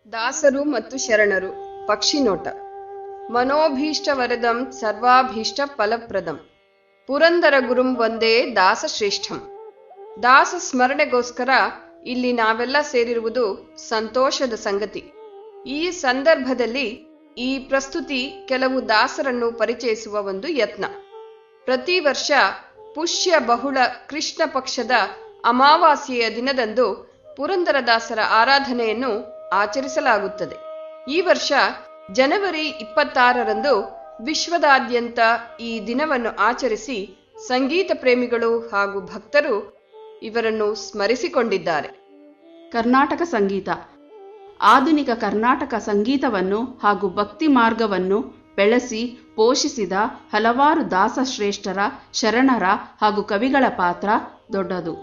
ದಾಸರು ಮತ್ತು ಶರಣರು ಪಕ್ಷಿನೋಟ. ಮನೋಭೀಷ್ಟವರದಂ ಸರ್ವಾಭೀಷ್ಟ ಫಲಪ್ರದಂ ಪುರಂದರ ಗುರುಂ ವಂದೇ ದಾಸಶ್ರೇಷ್ಠಂ. ದಾಸ ಸ್ಮರಣೆಗೋಸ್ಕರ ಇಲ್ಲಿ ನಾವೆಲ್ಲ ಸೇರಿರುವುದು ಸಂತೋಷದ ಸಂಗತಿ. ಈ ಸಂದರ್ಭದಲ್ಲಿ ಈ ಪ್ರಸ್ತುತಿ ಕೆಲವು ದಾಸರನ್ನು ಪರಿಚಯಿಸುವ ಒಂದು ಯತ್ನ. ಪ್ರತಿ ವರ್ಷ ಪುಷ್ಯ ಬಹುಳ ಕೃಷ್ಣ ಪಕ್ಷದ ಅಮಾವಾಸ್ಯೆಯ ದಿನದಂದು ಪುರಂದರದಾಸರ ಆರಾಧನೆಯನ್ನು ಆಚರಿಸಲಾಗುತ್ತದೆ. ಈ ವರ್ಷ ಜನವರಿ 26ರಂದು ವಿಶ್ವದಾದ್ಯಂತ ಈ ದಿನವನ್ನು ಆಚರಿಸಿ ಸಂಗೀತ ಪ್ರೇಮಿಗಳು ಹಾಗೂ ಭಕ್ತರು ಇವರನ್ನು ಸ್ಮರಿಸಿಕೊಂಡಿದ್ದಾರೆ. ಕರ್ನಾಟಕ ಸಂಗೀತ ಆಧುನಿಕ ಕರ್ನಾಟಕ ಸಂಗೀತವನ್ನು ಹಾಗೂ ಭಕ್ತಿ ಮಾರ್ಗವನ್ನು ಬೆಳೆಸಿ ಪೋಷಿಸಿದ ಹಲವಾರು ದಾಸಶ್ರೇಷ್ಠರ, ಶರಣರ ಹಾಗೂ ಕವಿಗಳ ಪಾತ್ರ ದೊಡ್ಡದು.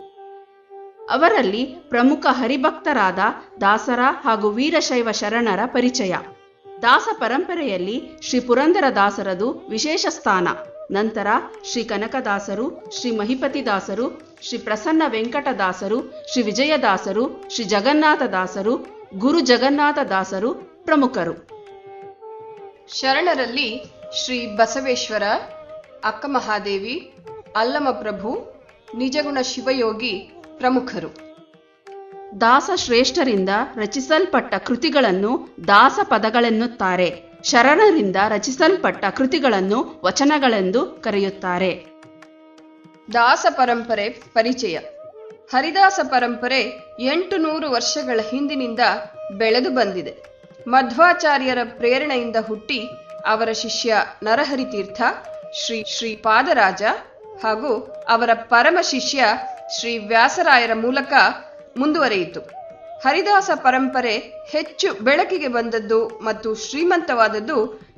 ಅವರಲ್ಲಿ ಪ್ರಮುಖ ಹರಿಭಕ್ತರಾದ ದಾಸರ ಹಾಗೂ ವೀರಶೈವ ಶರಣರ ಪರಿಚಯ. ದಾಸ ಪರಂಪರೆಯಲ್ಲಿ ಶ್ರೀ ಪುರಂದರದಾಸರದು ವಿಶೇಷ ಸ್ಥಾನ. ನಂತರ ಶ್ರೀ ಕನಕದಾಸರು, ಶ್ರೀ ಮಹಿಪತಿದಾಸರು, ಶ್ರೀ ಪ್ರಸನ್ನ ವೆಂಕಟದಾಸರು, ಶ್ರೀ ವಿಜಯದಾಸರು, ಶ್ರೀ ಜಗನ್ನಾಥದಾಸರು, ಗುರು ಜಗನ್ನಾಥದಾಸರು ಪ್ರಮುಖರು. ಶರಣರಲ್ಲಿ ಶ್ರೀ ಬಸವೇಶ್ವರ, ಅಕ್ಕಮಹಾದೇವಿ, ಅಲ್ಲಮಪ್ರಭು, ನಿಜಗುಣ ಶಿವಯೋಗಿ ಪ್ರಮುಖರು. ದಾಸ ಶ್ರೇಷ್ಠರಿಂದ ರಚಿಸಲ್ಪಟ್ಟ ಕೃತಿಗಳನ್ನು ದಾಸ ಪದಗಳೆನ್ನುತ್ತಾರೆ. ಶರಣರಿಂದ ರಚಿಸಲ್ಪಟ್ಟ ಕೃತಿಗಳನ್ನು ವಚನಗಳೆಂದು ಕರೆಯುತ್ತಾರೆ. ದಾಸ ಪರಂಪರೆ ಪರಿಚಯ. ಹರಿದಾಸ ಪರಂಪರೆ 800 ವರ್ಷಗಳ ಹಿಂದಿನಿಂದ ಬೆಳೆದು ಬಂದಿದೆ. ಮಧ್ವಾಚಾರ್ಯರ ಪ್ರೇರಣೆಯಿಂದ ಹುಟ್ಟಿ ಅವರ ಶಿಷ್ಯ ನರಹರಿ ತೀರ್ಥ, ಶ್ರೀ ಪಾದರಾಜ ಹಾಗೂ ಅವರ ಪರಮ ಶಿಷ್ಯ ಶ್ರೀ ವ್ಯಾಸರಾಯರ ಮೂಲಕ ಮುಂದುವರಿಯಿತು. ಹರಿದಾಸ ಪರಂಪರೆ ಹೆಚ್ಚು ಬೆಳಕಿಗೆ ಬಂದದ್ದು ಮತ್ತು ಶ್ರೀಮಂತವಾದದ್ದು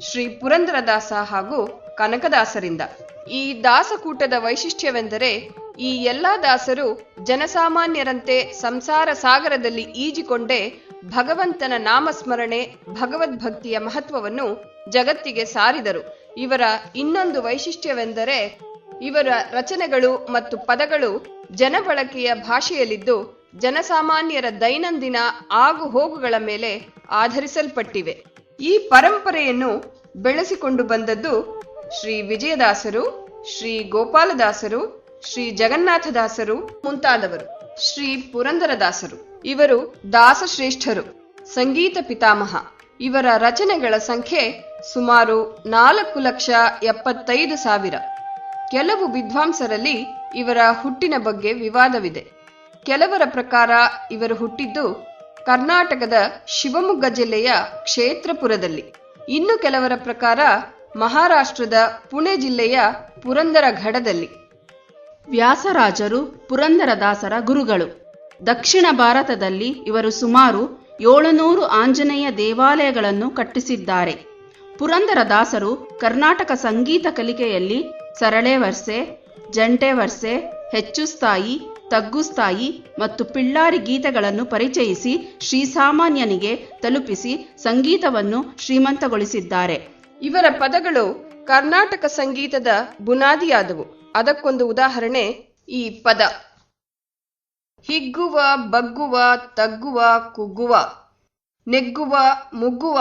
ಶ್ರೀ ಪುರಂದರದಾಸ ಹಾಗೂ ಕನಕದಾಸರಿಂದ. ಈ ದಾಸಕೂಟದ ವೈಶಿಷ್ಟ್ಯವೆಂದರೆ ಈ ಎಲ್ಲಾ ದಾಸರು ಜನಸಾಮಾನ್ಯರಂತೆ ಸಂಸಾರ ಸಾಗರದಲ್ಲಿ ಈಜಿಕೊಂಡೇ ಭಗವಂತನ ನಾಮಸ್ಮರಣೆ, ಭಗವದ್ಭಕ್ತಿಯ ಮಹತ್ವವನ್ನು ಜಗತ್ತಿಗೆ ಸಾರಿದರು. ಇವರ ಇನ್ನೊಂದು ವೈಶಿಷ್ಟ್ಯವೆಂದರೆ ಇವರ ರಚನೆಗಳು ಮತ್ತು ಪದಗಳು ಜನಬಳಕೆಯ ಭಾಷೆಯಲ್ಲಿದ್ದು ಜನಸಾಮಾನ್ಯರ ದೈನಂದಿನ ಆಗು ಹೋಗುಗಳ ಮೇಲೆ ಆಧರಿಸಲ್ಪಟ್ಟಿವೆ. ಈ ಪರಂಪರೆಯನ್ನು ಬೆಳೆಸಿಕೊಂಡು ಬಂದದ್ದು ಶ್ರೀ ವಿಜಯದಾಸರು, ಶ್ರೀ ಗೋಪಾಲದಾಸರು, ಶ್ರೀ ಜಗನ್ನಾಥದಾಸರು ಮುಂತಾದವರು. ಶ್ರೀ ಪುರಂದರದಾಸರು ಇವರು ದಾಸಶ್ರೇಷ್ಠರು, ಸಂಗೀತ ಪಿತಾಮಹ. ಇವರ ರಚನೆಗಳ ಸಂಖ್ಯೆ ಸುಮಾರು 4,75,000. ಕೆಲವು ವಿದ್ವಾಂಸರಲ್ಲಿ ಇವರ ಹುಟ್ಟಿನ ಬಗ್ಗೆ ವಿವಾದವಿದೆ. ಕೆಲವರ ಪ್ರಕಾರ ಇವರು ಹುಟ್ಟಿದ್ದು ಕರ್ನಾಟಕದ ಶಿವಮೊಗ್ಗ ಜಿಲ್ಲೆಯ ಕ್ಷೇತ್ರಪುರದಲ್ಲಿ, ಇನ್ನು ಕೆಲವರ ಪ್ರಕಾರ ಮಹಾರಾಷ್ಟ್ರದ ಪುಣೆ ಜಿಲ್ಲೆಯ ಪುರಂದರಘಡದಲ್ಲಿ. ವ್ಯಾಸರಾಜರು ಪುರಂದರದಾಸರ ಗುರುಗಳು. ದಕ್ಷಿಣ ಭಾರತದಲ್ಲಿ ಇವರು ಸುಮಾರು 700 ಆಂಜನೇಯ ದೇವಾಲಯಗಳನ್ನು ಕಟ್ಟಿಸಿದ್ದಾರೆ. ಪುರಂದರದಾಸರು ಕರ್ನಾಟಕ ಸಂಗೀತ ಕಲಿಕೆಯಲ್ಲಿ ಸರಳೆ ವರ್ಸೆ, ಜಂಟೆ ವರ್ಸೆ, ಹೆಚ್ಚು ಸ್ಥಾಯಿ, ತಗ್ಗು ಸ್ಥಾಯಿ ಮತ್ತು ಪಿಳ್ಳಾರಿ ಗೀತೆಗಳನ್ನು ಪರಿಚಯಿಸಿ ಶ್ರೀಸಾಮಾನ್ಯನಿಗೆ ತಲುಪಿಸಿ ಸಂಗೀತವನ್ನು ಶ್ರೀಮಂತಗೊಳಿಸಿದ್ದಾರೆ. ಇವರ ಪದಗಳು ಕರ್ನಾಟಕ ಸಂಗೀತದ ಬುನಾದಿಯಾದವು. ಅದಕ್ಕೊಂದು ಉದಾಹರಣೆ ಈ ಪದ: ಹಿಗ್ಗುವ, ಬಗ್ಗುವ, ತಗ್ಗುವ, ಕುಗ್ಗುವ, ನೆಗ್ಗುವ, ಮುಗ್ಗುವ,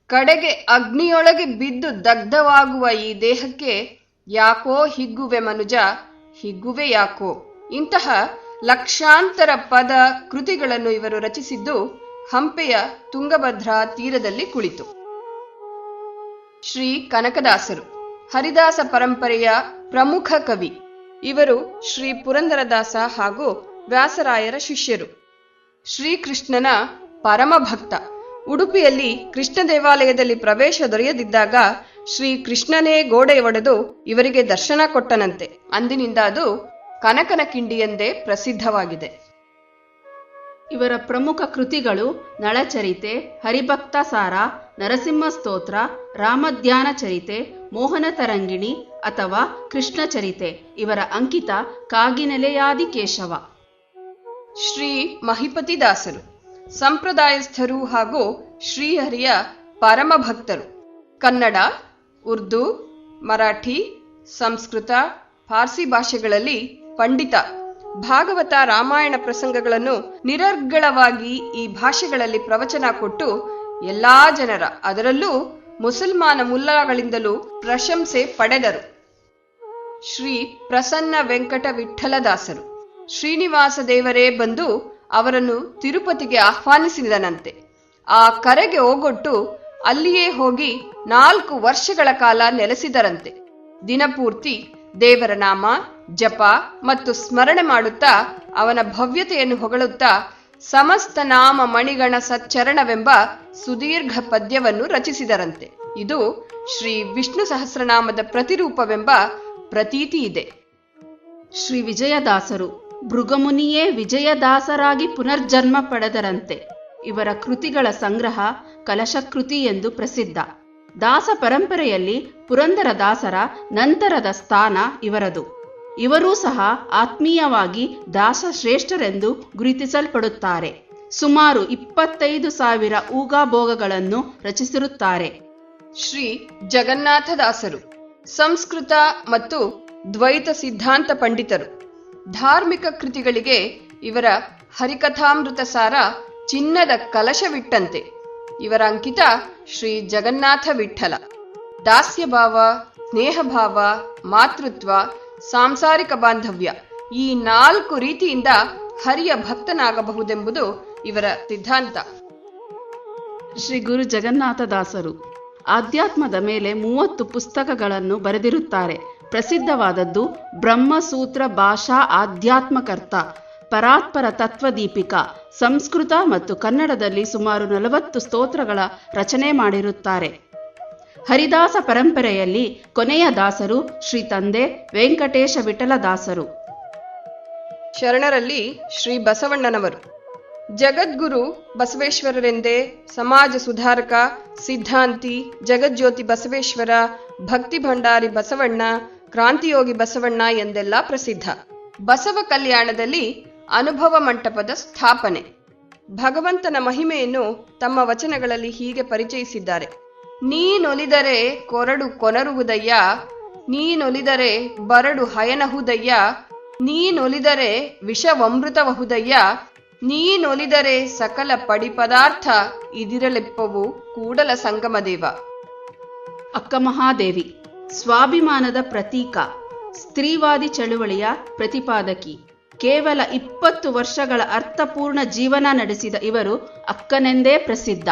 ಕಡೆಗೆ ಅಗ್ನಿಯೊಳಗೆ ಬಿದ್ದು ದಗ್ಧವಾಗುವ ಈ ದೇಹಕ್ಕೆ ಯಾಕೋ ಹಿಗ್ಗುವೆ ಮನುಜ, ಹಿಗ್ಗುವೆ ಯಾಕೋ. ಇಂತಹ ಲಕ್ಷಾಂತರ ಪದ ಕೃತಿಗಳನ್ನು ಇವರು ರಚಿಸಿದ್ದು ಹಂಪೆಯ ತುಂಗಭದ್ರಾ ತೀರದಲ್ಲಿ ಕುಳಿತು. ಶ್ರೀ ಕನಕದಾಸರು ಹರಿದಾಸ ಪರಂಪರೆಯ ಪ್ರಮುಖ ಕವಿ. ಇವರು ಶ್ರೀ ಪುರಂದರದಾಸ ಹಾಗೂ ವ್ಯಾಸರಾಯರ ಶಿಷ್ಯರು. ಶ್ರೀಕೃಷ್ಣನ ಪರಮ ಭಕ್ತ. ಉಡುಪಿಯಲ್ಲಿ ಕೃಷ್ಣ ದೇವಾಲಯದಲ್ಲಿ ಪ್ರವೇಶ ದೊರೆಯದಿದ್ದಾಗ ಶ್ರೀಕೃಷ್ಣನೇ ಗೋಡೆ ಒಡೆದು ಇವರಿಗೆ ದರ್ಶನ ಕೊಟ್ಟನಂತೆ. ಅಂದಿನಿಂದ ಅದು ಕನಕನ ಕಿಂಡಿ ಎಂದೇ ಪ್ರಸಿದ್ಧವಾಗಿದೆ. ಇವರ ಪ್ರಮುಖ ಕೃತಿಗಳು ನಳಚರಿತೆ, ಹರಿಭಕ್ತ ಸಾರ, ನರಸಿಂಹ ಸ್ತೋತ್ರ, ರಾಮಧ್ಯಾನ ಚರಿತೆ, ಮೋಹನ ತರಂಗಿಣಿ ಅಥವಾ ಕೃಷ್ಣ ಚರಿತೆ. ಇವರ ಅಂಕಿತ ಕಾಗಿನೆಲೆಯಾದಿ ಕೇಶವ. ಶ್ರೀ ಮಹಿಪತಿದಾಸರು ಸಂಪ್ರದಾಯಸ್ಥರು ಹಾಗೂ ಶ್ರೀಹರಿಯ ಪರಮ ಭಕ್ತರು. ಕನ್ನಡ, ಉರ್ದು, ಮರಾಠಿ, ಸಂಸ್ಕೃತ, ಫಾರ್ಸಿ ಭಾಷೆಗಳಲ್ಲಿ ಪಂಡಿತ. ಭಾಗವತ ರಾಮಾಯಣ ಪ್ರಸಂಗಗಳನ್ನು ನಿರರ್ಗಳವಾಗಿ ಈ ಭಾಷೆಗಳಲ್ಲಿ ಪ್ರವಚನ ಕೊಟ್ಟು ಎಲ್ಲಾ ಜನರ, ಅದರಲ್ಲೂ ಮುಸಲ್ಮಾನ ಮುಲ್ಲಾಗಳಿಂದಲೂ ಪ್ರಶಂಸೆ ಪಡೆದರು. ಶ್ರೀ ಪ್ರಸನ್ನ ವೆಂಕಟ ವಿಠ್ಠಲದಾಸರು ಶ್ರೀನಿವಾಸ ದೇವರೇ ಬಂದು ಅವರನ್ನು ತಿರುಪತಿಗೆ ಆಹ್ವಾನಿಸಿದನಂತೆ. ಆ ಕರೆಗೆ ಓಗೊಟ್ಟು ಅಲ್ಲಿಯೇ ಹೋಗಿ 4 ವರ್ಷಗಳ ಕಾಲ ನೆಲೆಸಿದರಂತೆ. ದಿನಪೂರ್ತಿ ದೇವರ ನಾಮ ಜಪ ಮತ್ತು ಸ್ಮರಣೆ ಮಾಡುತ್ತಾ ಅವನ ಭವ್ಯತೆಯನ್ನು ಹೊಗಳುತ್ತಾ ಸಮಸ್ತ ನಾಮ ಮಣಿಗಣ ಸಚ್ಚರಣವೆಂಬ ಸುದೀರ್ಘ ಪದ್ಯವನ್ನು ರಚಿಸಿದರಂತೆ. ಇದು ಶ್ರೀ ವಿಷ್ಣು ಸಹಸ್ರನಾಮದ ಪ್ರತಿರೂಪವೆಂಬ ಪ್ರತೀತಿ ಇದೆ. ಶ್ರೀ ವಿಜಯದಾಸರು ಭೃಗಮುನಿಯೇ ವಿಜಯದಾಸರಾಗಿ ಪುನರ್ಜನ್ಮ ಪಡೆದರಂತೆ. ಇವರ ಕೃತಿಗಳ ಸಂಗ್ರಹ ಕಲಶಕೃತಿ ಎಂದು ಪ್ರಸಿದ್ಧ. ದಾಸ ಪರಂಪರೆಯಲ್ಲಿ ಪುರಂದರ ದಾಸರ ನಂತರದ ಸ್ಥಾನ ಇವರದು. ಇವರೂ ಸಹ ಆತ್ಮೀಯವಾಗಿ ದಾಸ ಶ್ರೇಷ್ಠರೆಂದು ಗುರುತಿಸಲ್ಪಡುತ್ತಾರೆ. ಸುಮಾರು 25,000 ಊಗಾಭೋಗಗಳನ್ನು ರಚಿಸಿರುತ್ತಾರೆ. ಶ್ರೀ ಜಗನ್ನಾಥದಾಸರು ಸಂಸ್ಕೃತ ಮತ್ತು ದ್ವೈತ ಸಿದ್ಧಾಂತ ಪಂಡಿತರು. ಧಾರ್ಮಿಕ ಕೃತಿಗಳಿಗೆ ಇವರ ಹರಿಕಥಾಮೃತ ಸಾರ ಚಿನ್ನದ ಕಲಶವಿಟ್ಟಂತೆ. ಇವರ ಅಂಕಿತ ಶ್ರೀ ಜಗನ್ನಾಥ ವಿಠ್ಠಲ. ದಾಸ್ಯಭಾವ, ಸ್ನೇಹಭಾವ, ಮಾತೃತ್ವ, ಸಾಂಸಾರಿಕ ಬಾಂಧವ್ಯ ಈ 4 ರೀತಿಯಿಂದ ಹರಿಯ ಭಕ್ತನಾಗಬಹುದೆಂಬುದು ಇವರ ಸಿದ್ಧಾಂತ. ಶ್ರೀ ಗುರು ಜಗನ್ನಾಥದಾಸರು ಆಧ್ಯಾತ್ಮದ ಮೇಲೆ 30 ಪುಸ್ತಕಗಳನ್ನು ಬರೆದಿರುತ್ತಾರೆ. ಪ್ರಸಿದ್ಧವಾದದ್ದು ಬ್ರಹ್ಮಸೂತ್ರ ಭಾಷಾ ಆಧ್ಯಾತ್ಮಕರ್ತ, ಪರಾತ್ಪರ ತತ್ವದೀಪಿಕಾ. ಸಂಸ್ಕೃತ ಮತ್ತು ಕನ್ನಡದಲ್ಲಿ ಸುಮಾರು 40 ಸ್ತೋತ್ರಗಳ ರಚನೆ ಮಾಡಿರುತ್ತಾರೆ. ಹರಿದಾಸ ಪರಂಪರೆಯಲ್ಲಿ ಕೊನೆಯ ದಾಸರು ಶ್ರೀ ತಂದೆ ವೆಂಕಟೇಶ ವಿಠಲದಾಸರು. ಶರಣರಲ್ಲಿ ಶ್ರೀ ಬಸವಣ್ಣನವರು. ಜಗದ್ಗುರು ಬಸವೇಶ್ವರರೆಂದೇ ಸಮಾಜ ಸುಧಾರಕ, ಸಿದ್ಧಾಂತಿ, ಜಗಜ್ಯೋತಿ ಬಸವೇಶ್ವರ, ಭಕ್ತಿ ಭಂಡಾರಿ ಬಸವಣ್ಣ, ಕ್ರಾಂತಿಯೋಗಿ ಬಸವಣ್ಣ ಎಂದೆಲ್ಲ ಪ್ರಸಿದ್ಧ. ಬಸವ ಕಲ್ಯಾಣದಲ್ಲಿ ಅನುಭವ ಮಂಟಪದ ಸ್ಥಾಪನೆ. ಭಗವಂತನ ಮಹಿಮೆಯನ್ನು ತಮ್ಮ ವಚನಗಳಲ್ಲಿ ಹೀಗೆ ಪರಿಚಯಿಸಿದ್ದಾರೆ. ನೀನೊಲಿದರೆ ಕೊರಡು ಕೊನರುವುದಯ್ಯ, ನೀನೊಲಿದರೆ ಬರಡು ಹಯನಹುದಯ್ಯ, ನೀನೊಲಿದರೆ ವಿಷವಮೃತವಹುದಯ್ಯ, ನೀನೊಲಿದರೆ ಸಕಲ ಪಡಿಪದಾರ್ಥ ಇದಿರಲೆಪ್ಪವು ಕೂಡಲ ಸಂಗಮದೇವ. ಅಕ್ಕಮಹಾದೇವಿ ಸ್ವಾಭಿಮಾನದ ಪ್ರತೀಕ, ಸ್ತ್ರೀವಾದಿ ಚಳುವಳಿಯ ಪ್ರತಿಪಾದಕಿ. ಕೇವಲ 20 ವರ್ಷಗಳ ಅರ್ಥಪೂರ್ಣ ಜೀವನ ನಡೆಸಿದ ಇವರು ಅಕ್ಕನೆಂದೇ ಪ್ರಸಿದ್ಧ.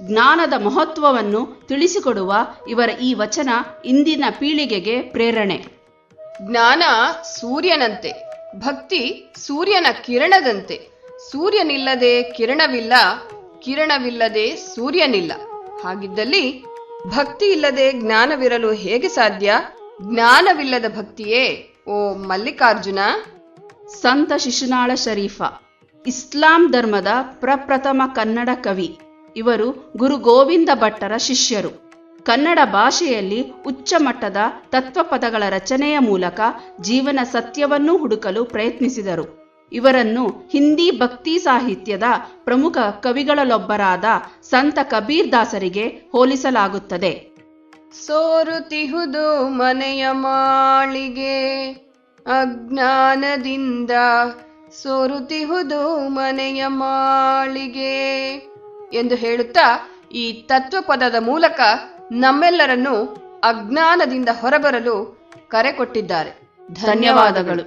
ಜ್ಞಾನದ ಮಹತ್ವವನ್ನು ತಿಳಿಸಿಕೊಡುವ ಇವರ ಈ ವಚನ ಇಂದಿನ ಪೀಳಿಗೆಗೆ ಪ್ರೇರಣೆ. ಜ್ಞಾನ ಸೂರ್ಯನಂತೆ, ಭಕ್ತಿ ಸೂರ್ಯನ ಕಿರಣದಂತೆ. ಸೂರ್ಯನಿಲ್ಲದೆ ಕಿರಣವಿಲ್ಲ, ಕಿರಣವಿಲ್ಲದೆ ಸೂರ್ಯನಿಲ್ಲ. ಹಾಗಿದ್ದಲ್ಲಿ ಭಕ್ತಿ ಇಲ್ಲದೆ ಜ್ಞಾನವಿರಲು ಹೇಗೆ ಸಾಧ್ಯ? ಜ್ಞಾನವಿಲ್ಲದ ಭಕ್ತಿಯೇ ಓ ಮಲ್ಲಿಕಾರ್ಜುನ. ಸಂತ ಶಿಶುನಾಳ ಶರೀಫ ಇಸ್ಲಾಂ ಧರ್ಮದ ಪ್ರಪ್ರಥಮ ಕನ್ನಡ ಕವಿ. ಇವರು ಗುರು ಗೋವಿಂದ ಭಟ್ಟರ ಶಿಷ್ಯರು. ಕನ್ನಡ ಭಾಷೆಯಲ್ಲಿ ಉಚ್ಚ ಮಟ್ಟದ ತತ್ವಪದಗಳ ರಚನೆಯ ಮೂಲಕ ಜೀವನ ಸತ್ಯವನ್ನು ಹುಡುಕಲು ಪ್ರಯತ್ನಿಸಿದರು. ಇವರನ್ನು ಹಿಂದಿ ಭಕ್ತಿ ಸಾಹಿತ್ಯದ ಪ್ರಮುಖ ಕವಿಗಳಲ್ಲೊಬ್ಬರಾದ ಸಂತ ಕಬೀರ್ ದಾಸರಿಗೆ ಹೋಲಿಸಲಾಗುತ್ತದೆ. ಸೋರುತಿಹುದು ಮನೆಯ ಮಾಳಿಗೆ ಅಜ್ಞಾನದಿಂದ, ಸೋರುತಿಹುದು ಮನೆಯ ಮಾಳಿಗೆ ಎಂದು ಹೇಳುತ್ತಾ ಈ ತತ್ವಪದದ ಮೂಲಕ ನಮ್ಮೆಲ್ಲರನ್ನು ಅಜ್ಞಾನದಿಂದ ಹೊರಬರಲು ಕರೆ ಕೊಟ್ಟಿದ್ದಾರೆ. ಧನ್ಯವಾದಗಳು.